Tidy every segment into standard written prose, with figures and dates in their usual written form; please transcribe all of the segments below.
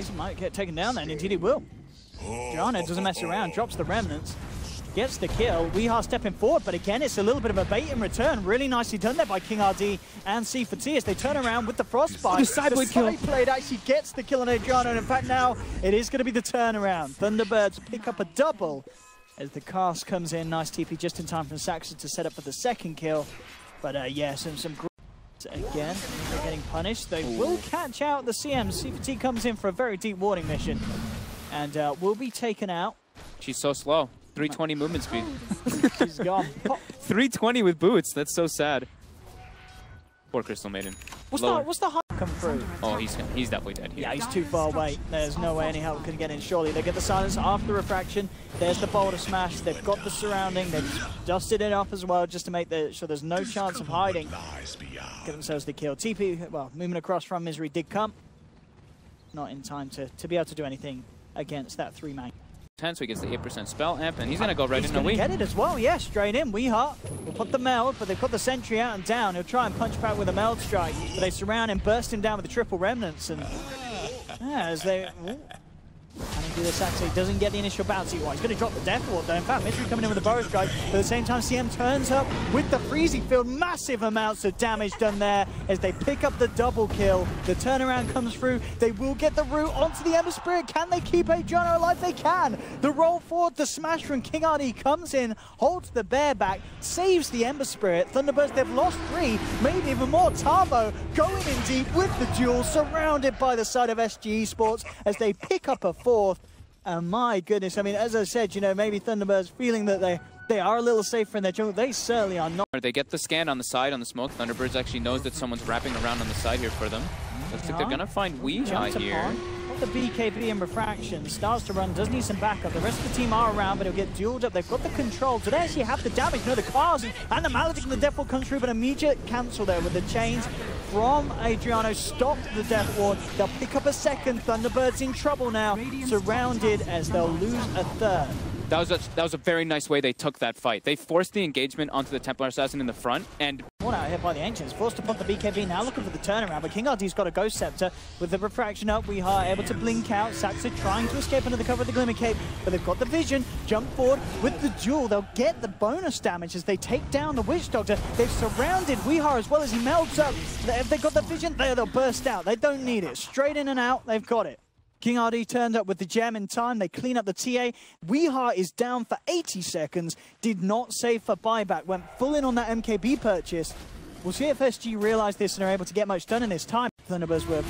He might get taken down then, indeed he will. Adriano doesn't mess around, drops the remnants, gets the kill. Weehaw stepping forward, but again, it's a little bit of a bait in return. Really nicely done there by King RD and C4T as they turn around with the frostbite. The side blade actually gets the kill on Adriano, and in fact now it is going to be the turnaround. Thunderbirds pick up a double as the cast comes in. Nice TP just in time from Saxon to set up for the second kill. But yeah, some great again, they're getting punished. They will catch out the CM. C4T comes in for a very deep warning mission and will be taken out. She's so slow. 320 movement speed. She's gone. 320 with boots. That's so sad. Poor Crystal Maiden. What's the high come through? Oh, he's definitely dead here. Yeah, he's too far away. There's no way any help can get in. Surely they get the silence after the refraction. There's the boulder smash. They've got the surrounding. They've dusted it up as well just to make sure there's no chance of hiding. Get themselves the kill. TP, well, movement across from Misery did come. Not in time to be able to do anything against that 3-man. 10, so he gets the 8% spell amp, and he's going to go right in a wee. Get it as well, yeah, straight in. Weehaw will put the meld, but they've got the sentry out and down. He'll try and punch back with a meld strike, but they surround him, burst him down with the triple remnants, and yeah, as they... Can he do this actually? Doesn't get the initial bounce. He's going to drop the Death Ward though. In fact, Misery coming in with a Burrow Strike, but at the same time, CM turns up with the Freezing Field. Massive amounts of damage done there as they pick up the double kill. The turnaround comes through. They will get the root onto the Ember Spirit. Can they keep Adriano alive? They can. The roll forward, the smash from King RD comes in, holds the bear back, saves the Ember Spirit. Thunderbirds, they've lost 3, maybe even more. Tavo going in deep with the duel, surrounded by the side of SG Esports as they pick up a 4th. And my goodness, I mean, as I said, you know, maybe Thunderbirds feeling that they are a little safer in their jungle. They certainly are not. They get the scan on the side on the smoke. Thunderbirds actually knows that someone's wrapping around on the side here for them. Looks like they're going to find Weehaw here. The BKB and refraction starts to run, does need some backup. The rest of the team are around, but he'll get dueled up. They've got the control. So they actually have the damage. No, the cars and the Maledict and the Death Ward comes through, but immediate cancel there with the chains from Adriano. Stop the Death Ward. They'll pick up a second. Thunderbirds in trouble now, surrounded as they'll lose a 3rd. That was a very nice way they took that fight. They forced the engagement onto the Templar Assassin in the front, and one out here by the Ancients, forced to put the BKB, now looking for the turnaround, but King RD's got a Ghost Scepter with the refraction up. Weehaw able to blink out. Saxa trying to escape under the cover of the Glimmer Cape, but they've got the vision. Jump forward with the duel. They'll get the bonus damage as they take down the Witch Doctor. They've surrounded Weehaw as well as he melts up. If they've got the vision, they'll burst out. They don't need it. Straight in and out, they've got it. King RD turned up with the gem in time. They clean up the TA. Weehaw is down for 80 seconds. Did not save for buyback. Went full in on that MKB purchase. We'll see if SG realize this and are able to get much done in this time. Thunderbirds were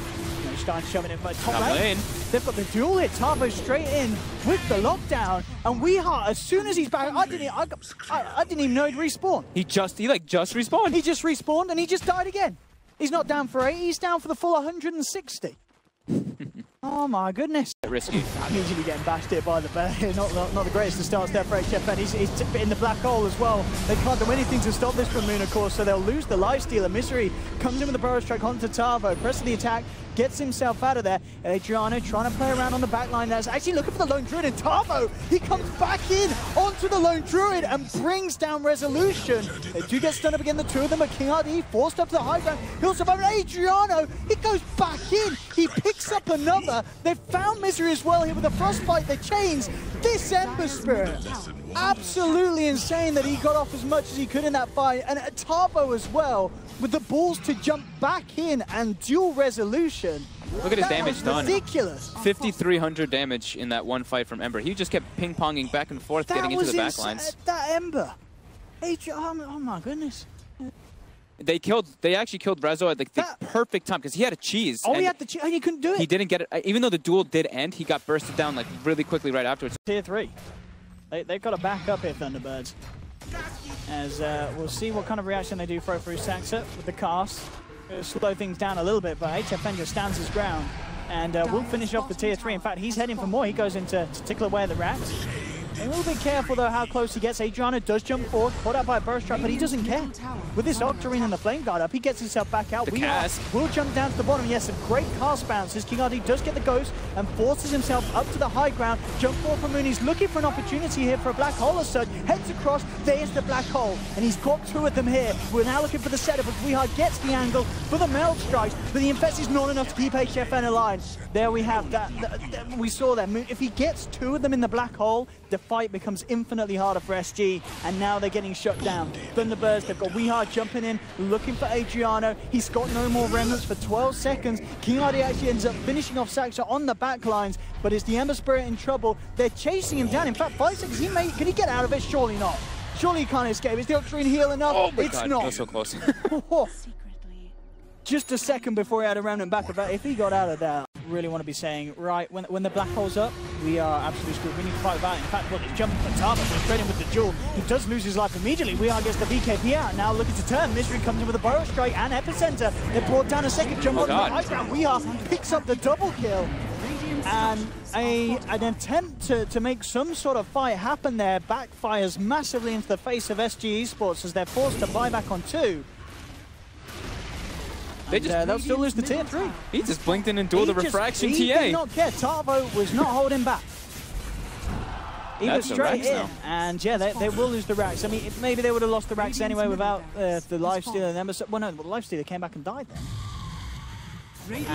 starting shoving it by top lane. They've got the dual hit. Tavo straight in with the lockdown. And Weehaw, as soon as he's back, I didn't even know he'd respawn. He just respawned. He just respawned and he just died again. He's not down for 80. He's down for the full 160. Oh my goodness. Risky. Immediately getting bashed here by the bear. Not the greatest of starts there for HFN. He's in the black hole as well. They can't do anything to stop this from Moon, of course, so they'll lose the Lifestealer. Misery comes in with the Burrow Strike onto Tavo, presses the attack, gets himself out of there. Adriano trying to play around on the back line. That's actually looking for the Lone Druid, and Tavo, he comes back in onto the Lone Druid and brings down Resolution. They do get stunned up again, the two of them, but King RD forced up to the high ground. He'll survive. Adriano, he goes back in. He picks up another. They've found Misery as well here with the Frostbite, the chains. This Ember Spirit, absolutely insane that he got off as much as he could in that fight. And Tavo as well, with the balls to jump back in and dual Resolution. Look at his damage done. Ridiculous. 5,300 damage in that one fight from Ember. He just kept ping-ponging back and forth, getting into the backlines. That Ember. Oh my goodness. They actually killed Rezo at the perfect time because he had a cheese. Oh, he had the cheese and he couldn't do it. He didn't get it. Even though the duel did end, he got bursted down like really quickly right afterwards. Tier 3. They've got to back up here, Thunderbirds. As we'll see what kind of reaction they do throw through Saxa with the cast. It'll slow things down a little bit, but HFN just stands his ground. And we'll finish off the Tier 3. In fact, he's heading for more. He goes into to tickle away at the rats. A little bit careful though how close he gets. Adriano does jump forward, caught out by a burst strike, but he doesn't care. With this Octarine and the Flame Guard up, he gets himself back out. We will jump down to the bottom. Yes, a great cast bounces. King RD does get the ghost and forces himself up to the high ground. Jump forward from Moon. He's looking for an opportunity here for a black hole as such. Heads across, there's the black hole. And he's got two of them here. We're now looking for the setup as Weehard gets the angle for the meld strikes, but the Infest is not enough to keep HFN alive. There we have that. We saw that. If he gets two of them in the black hole, the fight becomes infinitely harder for SG, and now they're getting shut down. Thunderbirds, they've got Weehard jumping in, looking for Adriano. He's got no more remnants for 12 seconds. King RD actually ends up finishing off Saxa on the back lines, but is the Ember Spirit in trouble? They're chasing him down. In fact, 5 seconds, can he get out of it? Surely not. Surely he can't escape. Is the Octarine heal enough? Oh my it's God, not. That was so close. Just a second before he had a remnant back about. If he got out of that, really want to be saying, right, when the black hole's up, we are absolutely screwed. We need to fight back. In fact, look, he's jumping for Tama, but straight in with the duel. He does lose his life immediately. Weehard gets the BKB out. Now looking to turn. Mystery comes in with a Burrow Strike and Epicenter. They brought down a second jump on the high ground. Weehard picks up the double kill. And an attempt to make some sort of fight happen there backfires massively into the face of SG Esports as they're forced to buy back on 2. They'll still lose the tier 3. He just blinked in and dueled the refraction TA. He did not care. Tarvo was not holding back. He was straight in, and yeah, they will lose the racks. I mean, maybe they would have lost the racks anyway without the Lifestealer and Ember. Well, no, the Lifestealer came back and died then.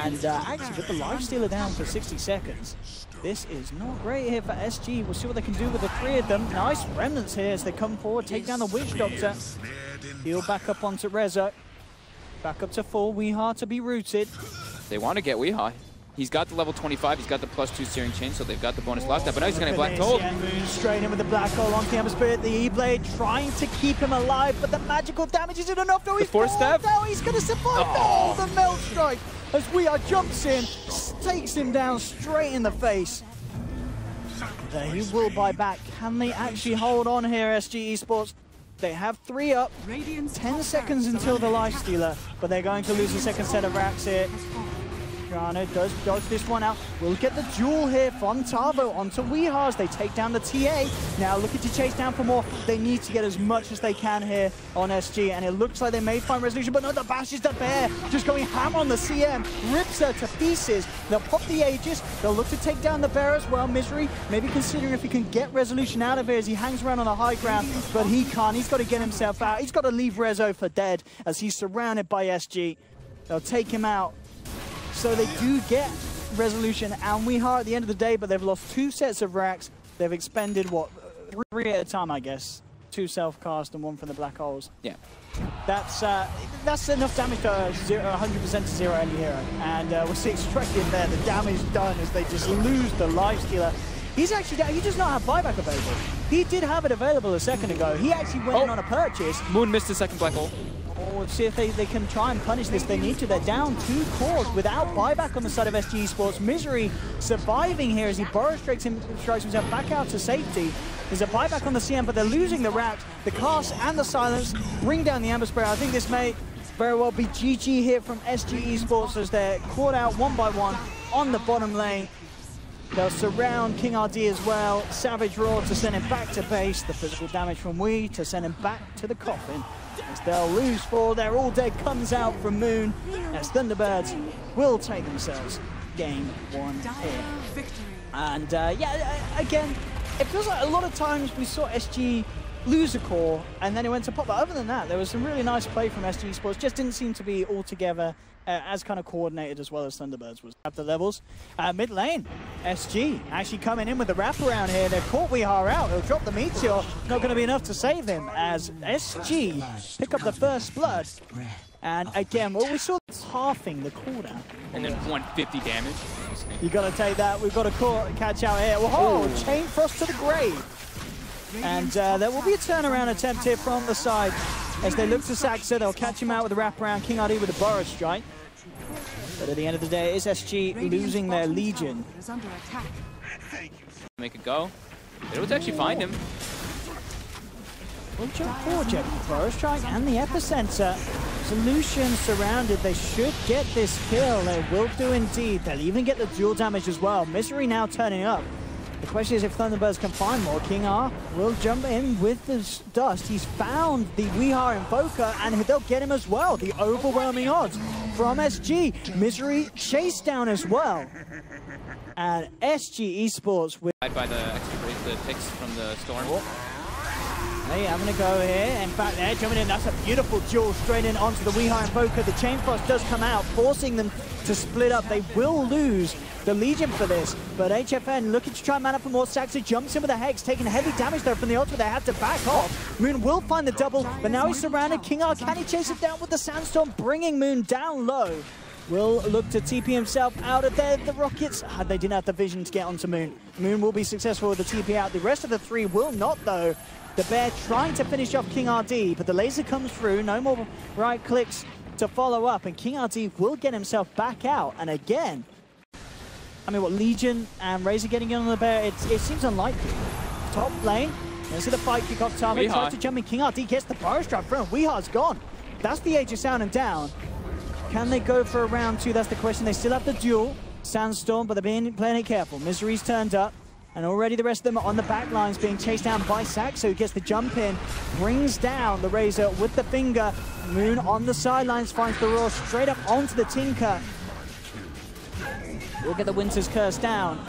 And actually, with the Lifestealer down for 60 seconds, this is not great here for SG. We'll see what they can do with the 3 of them. Nice remnants here as they come forward, take down the Witch Doctor. Heal back up onto Rezo. Back up to full. Weehard to be rooted. They want to get Weehard. He's got the level 25, he's got the +2 Searing Chain, so they've got the bonus lifestyle, but now he's going to Black Hole. Yeah, Moon straight in with the Black Hole onto the Ember Spirit, the E-Blade trying to keep him alive, but the magical damage isn't enough. No, he's force stab. Now he's going to survive. Oh, the Melt Strike as Weehard jumps in, takes him down straight in the face. There he will buy back. Can they actually hold on here, SG Esports? They have 3 up, 10 seconds until the Lifestealer, but they're going to lose the second set of racks here. Adriano does dodge this one out. We'll get the duel here from Tarvo onto Weehard. They take down the TA. Now looking to chase down for more. They need to get as much as they can here on SG, and it looks like they may find resolution, but no, the Bash is the Bear. Just going ham on the CM, rips her to pieces. They'll pop the Aegis. They'll look to take down the Bear as well. Misery maybe considering if he can get resolution out of here as he hangs around on the high ground, but he can't. He's got to get himself out. He's got to leave Rezo for dead as he's surrounded by SG. They'll take him out. So they do get resolution and Weehard at the end of the day, but they've lost 2 sets of racks. They've expended, what, 3 at a time, I guess. 2 self-cast and 1 from the black holes. Yeah. That's enough damage to 100% to 0 any hero. And we're seeing straight in there, the damage done as they just lose the Lifestealer. He's actually down. He does not have buyback available. He did have it available a second ago. He actually went in on a purchase. Moon missed the second black hole. Or see if they can try and punish this. They need to. They're down 2 cores without buyback on the side of SG Esports. Misery surviving here as he Burrow strikes himself back out to safety. There's a buyback on the CM, but they're losing the racks. The cast and the silence bring down the Ember Spray. I think this may very well be GG here from SG Esports as they're caught out 1 by 1 on the bottom lane. They'll surround King RD as well. Savage Roar to send him back to base. The physical damage from Wee to send him back to the coffin. As they'll lose 4, their All Dead comes out from Moon as Thunderbirds will take themselves game 1 here. And yeah, again, it feels like a lot of times we saw SG lose a core and then it went to pop. But other than that, there was some really nice play from SG Sports. Just didn't seem to be altogether as kind of coordinated as well as Thunderbirds was at the levels. Mid lane, SG actually coming in with the wraparound here. They've caught Weehard out. He'll drop the Meteor. Not going to be enough to save him as SG pick up the first blood. And again, well, we saw halving the cooldown. And then 150 damage. You got to take that. We've got to catch out here. Whoa, Chain Frost to the grave. And there will be a turnaround attempt here from the side as they look to Saxa. They'll catch him out with a wraparound. King RD with a Burrow Strike. But at the end of the day, it's SG losing their Legion. Make it go. It was actually find him. Well, jump forward, Jet. Burrow Strike and the Epicenter. Solution surrounded. They should get this kill. They will do indeed. They'll even get the dual damage as well. Misery now turning up. The question is if Thunderbirds can find more. King R will jump in with the dust. He's found the Weeha Invoker, and they'll get him as well. The overwhelming odds from SG. Misery chased down as well. And SG Esports with... By the extra the picks from the Storm. Hey, having a go here. In fact, they're jumping in. That's a beautiful duel straight in onto the Weeha Invoker. The Chain Frost does come out, forcing them to split up. They will lose the Legion for this, but HFN looking to try and man up for more. Saxa jumps in with a Hex, taking heavy damage there from the ultimate. They had to back off. Moon will find the double, but now he's surrounded. King R, can he chase it down with the Sandstorm, bringing Moon down low? Will look to TP himself out of there. The Rockets, they didn't have the vision to get onto Moon. Moon will be successful with the TP out. The rest of the three will not, though. The Bear trying to finish off King RD, but the laser comes through. No more right clicks to follow up, and King RD will get himself back out. And again, I mean, what, Legion and Razor getting in on the Bear, it seems unlikely. Top lane, there's the fight kick off target, tries to jump in. King RD gets the Burrow Strike through, and Weeha's gone. That's the Age of Sound and down. Can they go for a round two? That's the question. They still have the duel, Sandstorm, but they're playing it careful. Misery's turned up, and already the rest of them are on the back lines being chased down by Saxo, who gets the jump in, brings down the Razor with the finger. Moon on the sidelines finds the Roar straight up onto the Tinker. We'll get the Winter's Curse down,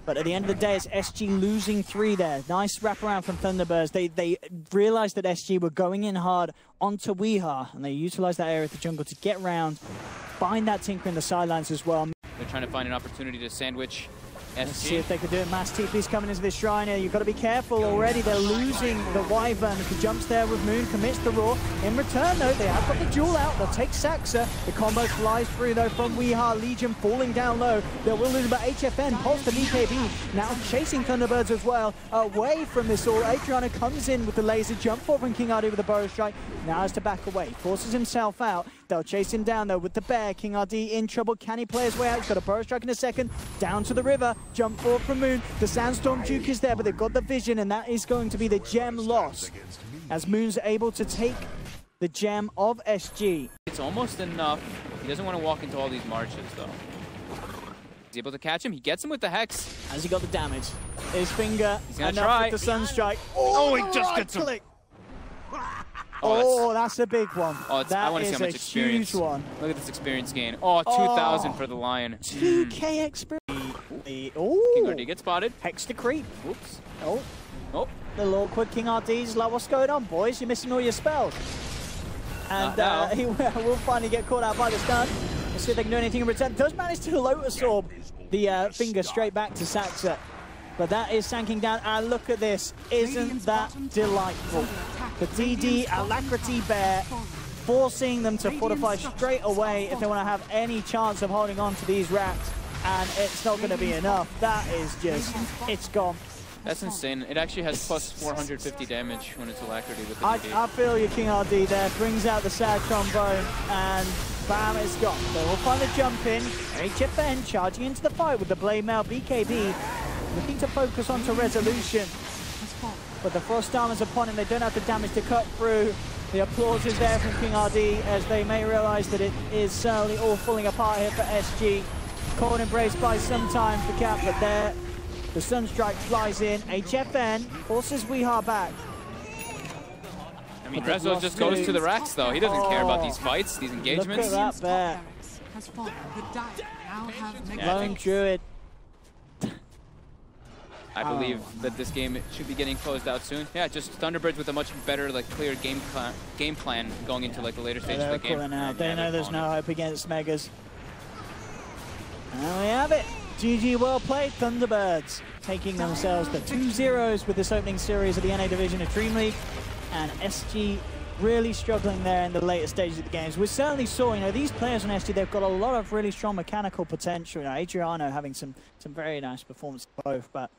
but at the end of the day, it's SG losing 3 there. Nice wraparound from Thunderbirds. They realized that SG were going in hard onto Weeha, and they utilized that area of the jungle to get round, find that Tinker in the sidelines as well. They're trying to find an opportunity to sandwich SG. Let's see if they can do it. Mass TP's coming into this shrine here. You've got to be careful already. They're losing the Wyvern. If he jumps there with Moon, commits the Roar. In return, though, they have got the duel out. They'll take Saxa. The combo flies through, though, from Weeha. Legion falling down low. They will lose, but HFN pulls the BKB. Now chasing Thunderbirds as well. Away from this all. Adriano comes in with the laser. Jump forward from King RD with the Burrow Strike. Now has to back away. Forces himself out. They'll chase him down, though, with the Bear. King RD in trouble. Can he play his way out? He's got a Burrow Strike in a second. Down to the river. Jump forward from Moon. The Sandstorm Duke is there, but they've got the vision, and that is going to be the gem loss, as Moon's able to take the gem of SG. It's almost enough. He doesn't want to walk into all these marches, though. He's able to catch him. He gets him with the Hex. Has he got the damage? His finger. He's going to try. With the Sunstrike. Oh, he just gets him. Oh, that's a big one. Oh, I want to see how much experience. Huge one. Look at this experience gain. Oh, 2,000 for the Lion. 2K experience. King RD gets spotted. Hex to creep. Oops. Oh. Oh. Little awkward King RD's like, what's going on, boys? You're missing all your spells. And he will finally get caught out by the stun. Let's see if they can do anything in return. Does manage to Lotus Orb the finger straight back to Saxa. But that is sanking down, and look at this. Isn't that delightful? The DD Alacrity Bear forcing them to fortify straight away if they want to have any chance of holding on to these racks, and it's not going to be enough. That is just, it's gone. That's insane. It actually has plus 450 damage when it's Alacrity with the DD. I feel your King RD there, brings out the sad trombone, and bam, it's gone. So we'll find a jump in. HFN charging into the fight with the Blade Mail BKB. Looking to focus onto Resolution, but the Frost Armor's upon him. They don't have the damage to cut through. The applause is there from King RD, as they may realize that it is certainly all falling apart here for SG. Caught and embraced by some time for Cap, but there the Sunstrike flies in. HFN forces Weeha back. I mean, Rezo just goes to the racks, though. He doesn't care about these fights, these engagements. Look at that Bear. Lone Druid. I believe that this game should be getting closed out soon. Yeah, just Thunderbirds with a much better, like, clear game plan going into like the later stages of the game. They know there's no hope against Megas. And we have it. GG, well played, Thunderbirds, taking themselves the 2-0s with this opening series of the NA division of DreamLeague, and SG really struggling there in the later stages of the games. We certainly saw, you know, these players on SG, they've got a lot of really strong mechanical potential. You know, Adriano having some very nice performances both, but